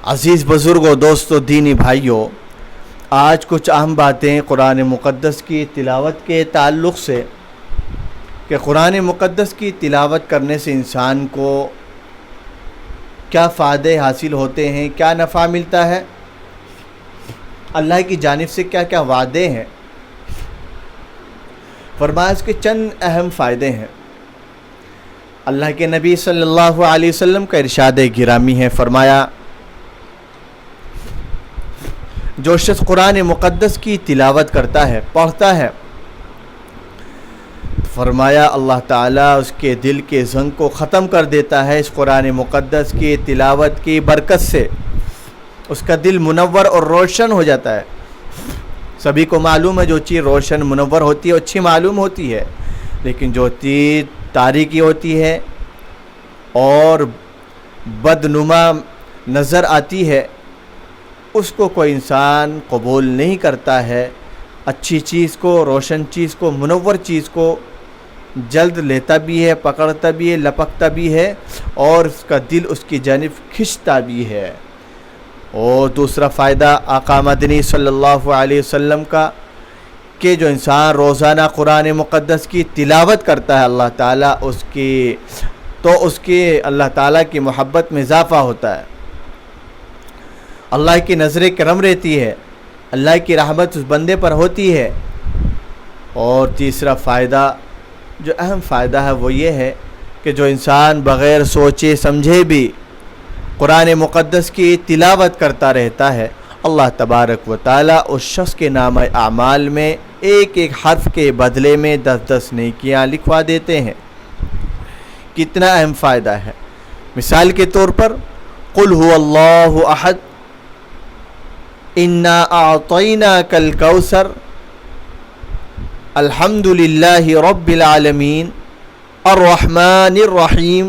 عزیز بزرگوں، دوستوں، دینی بھائیوں، آج کچھ اہم باتیں قرآن مقدس کی تلاوت کے تعلق سے کہ قرآن مقدس کی تلاوت کرنے سے انسان کو کیا فائدے حاصل ہوتے ہیں، کیا نفع ملتا ہے، اللہ کی جانب سے کیا کیا وعدے ہیں۔ فرمایا اس کے چند اہم فائدے ہیں۔ اللہ کے نبی صلی اللہ علیہ وسلم کا ارشاد گرامی ہے، فرمایا جو شخص قرآن مقدس کی تلاوت کرتا ہے، پڑھتا ہے، فرمایا اللہ تعالیٰ اس کے دل کے زنگ کو ختم کر دیتا ہے۔ اس قرآن مقدس کی تلاوت کی برکت سے اس کا دل منور اور روشن ہو جاتا ہے۔ سبھی کو معلوم ہے جو چیز روشن منور ہوتی ہے اچھی معلوم ہوتی ہے، لیکن جو چیز تاریکی ہوتی ہے اور بدنما نظر آتی ہے اس کو کوئی انسان قبول نہیں کرتا ہے۔ اچھی چیز کو، روشن چیز کو، منور چیز کو جلد لیتا بھی ہے، پکڑتا بھی ہے، لپکتا بھی ہے اور اس کا دل اس کی جانب کھنچتا بھی ہے۔ اور دوسرا فائدہ آقا مدنی صلی اللہ علیہ وسلم کا کہ جو انسان روزانہ قرآن مقدس کی تلاوت کرتا ہے اللہ تعالیٰ اس کی اللہ تعالیٰ کی محبت میں اضافہ ہوتا ہے، اللہ کی نظر کرم رہتی ہے، اللہ کی رحمت اس بندے پر ہوتی ہے۔ اور تیسرا فائدہ جو اہم فائدہ ہے وہ یہ ہے کہ جو انسان بغیر سوچے سمجھے بھی قرآن مقدس کی تلاوت کرتا رہتا ہے، اللہ تبارک و تعالیٰ اس شخص کے نامہ اعمال میں ایک ایک حرف کے بدلے میں 10 نیکیاں لکھوا دیتے ہیں۔ کتنا اہم فائدہ ہے۔ مثال کے طور پر قل هو اللہ احد، انا اعطیناک الکوثر، الحمد للہ رب العالمین، الرحمن الرحیم۔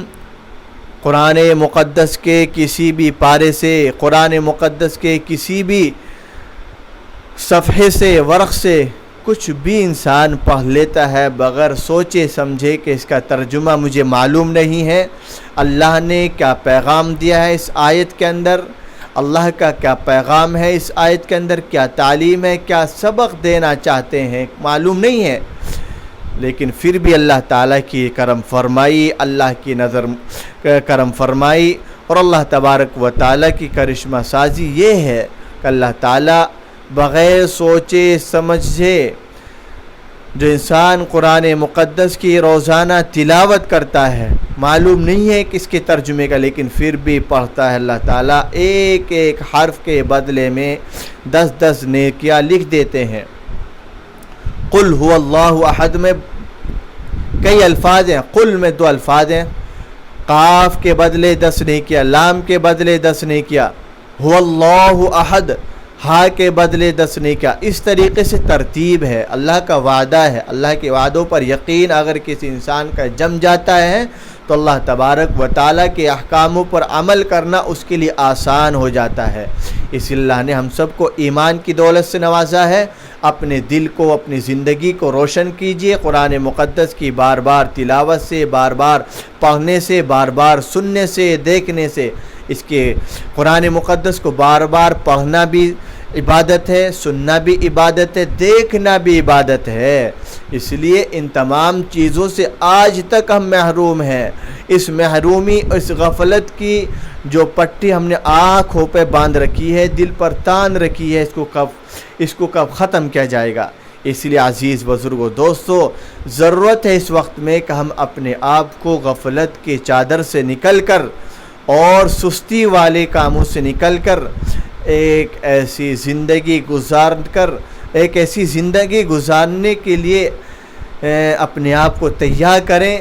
قرآن مقدس کے کسی بھی پارے سے، قرآن مقدس کے کسی بھی صفحے سے، ورق سے کچھ بھی انسان پڑھ لیتا ہے بغیر سوچے سمجھے کہ اس کا ترجمہ مجھے معلوم نہیں ہے، اللہ نے کیا پیغام دیا ہے اس آیت کے اندر، اللہ کا کیا پیغام ہے اس آیت کے اندر، کیا تعلیم ہے، کیا سبق دینا چاہتے ہیں، معلوم نہیں ہے، لیکن پھر بھی اللہ تعالیٰ کی کرم فرمائی، اللہ کی نظر کرم فرمائی اور اللہ تبارک و تعالیٰ کی کرشمہ سازی یہ ہے کہ اللہ تعالیٰ بغیر سوچے سمجھے جو انسان قرآن مقدس کی روزانہ تلاوت کرتا ہے، معلوم نہیں ہے کس کے ترجمے کا لیکن پھر بھی پڑھتا ہے، اللہ تعالیٰ ایک ایک حرف کے بدلے میں 10 نیکیاں لکھ دیتے ہیں۔ قل هو اللہ احد میں کئی الفاظ ہیں، قل میں 2 الفاظ ہیں، قاف کے بدلے 10 نیکیاں، لام کے بدلے 10 نیکیاں، هو اللہ احد ہا کے بدلے 10 نیکیاں۔ اس طریقے سے ترتیب ہے، اللہ کا وعدہ ہے، اللہ کے وعدوں پر یقین اگر کسی انسان کا جم جاتا ہے تو اللہ تبارک و تعالیٰ کے احکاموں پر عمل کرنا اس کے لیے آسان ہو جاتا ہے۔ اس لیے اللہ نے ہم سب کو ایمان کی دولت سے نوازا ہے۔ اپنے دل کو، اپنی زندگی کو روشن کیجئے قرآن مقدس کی بار بار تلاوت سے، بار بار پڑھنے سے، بار بار سننے سے، دیکھنے سے۔ اس کے قرآن مقدس کو بار بار پڑھنا بھی عبادت ہے، سننا بھی عبادت ہے، دیکھنا بھی عبادت ہے۔ اس لیے ان تمام چیزوں سے آج تک ہم محروم ہیں۔ اس محرومی، اس غفلت کی جو پٹی ہم نے آنکھوں پہ باندھ رکھی ہے، دل پر تان رکھی ہے، اس کو کب ختم کیا جائے گا؟ اس لیے عزیز بزرگوں، دوستو، ضرورت ہے اس وقت میں کہ ہم اپنے آپ کو غفلت کی چادر سے نکل کر اور سستی والے کاموں سے نکل کر ایک ایسی زندگی گزارنے کے لیے اپنے آپ کو تیار کریں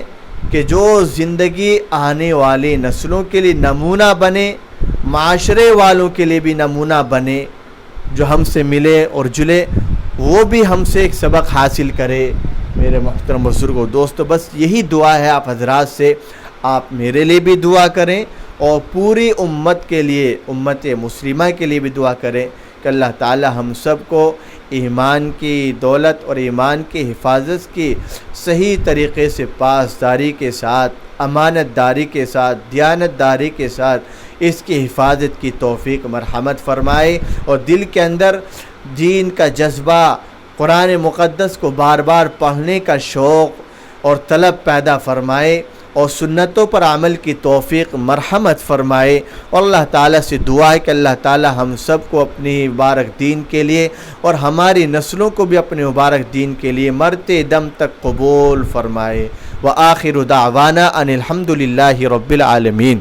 کہ جو زندگی آنے والی نسلوں کے لیے نمونہ بنے، معاشرے والوں کے لیے بھی نمونہ بنے، جو ہم سے ملے اور جلے وہ بھی ہم سے ایک سبق حاصل کرے۔ میرے محترم بزرگوں، دوستو، بس یہی دعا ہے آپ حضرات سے، آپ میرے لیے بھی دعا کریں اور پوری امت کے لیے، امت مسلمہ کے لیے بھی دعا کریں کہ اللہ تعالی ہم سب کو ایمان کی دولت اور ایمان کی حفاظت کی صحیح طریقے سے پاسداری کے ساتھ، امانت داری کے ساتھ، دیانت داری کے ساتھ اس کی حفاظت کی توفیق مرحمت فرمائے، اور دل کے اندر دین کا جذبہ، قرآن مقدس کو بار بار پڑھنے کا شوق اور طلب پیدا فرمائے، اور سنتوں پر عمل کی توفیق مرحمت فرمائے۔ اور اللہ تعالیٰ سے دعا ہے کہ اللہ تعالیٰ ہم سب کو اپنی مبارک دین کے لیے اور ہماری نسلوں کو بھی اپنے مبارک دین کے لیے مرتے دم تک قبول فرمائے۔ وآخر دعوانا ان الحمد للہ رب العالمین۔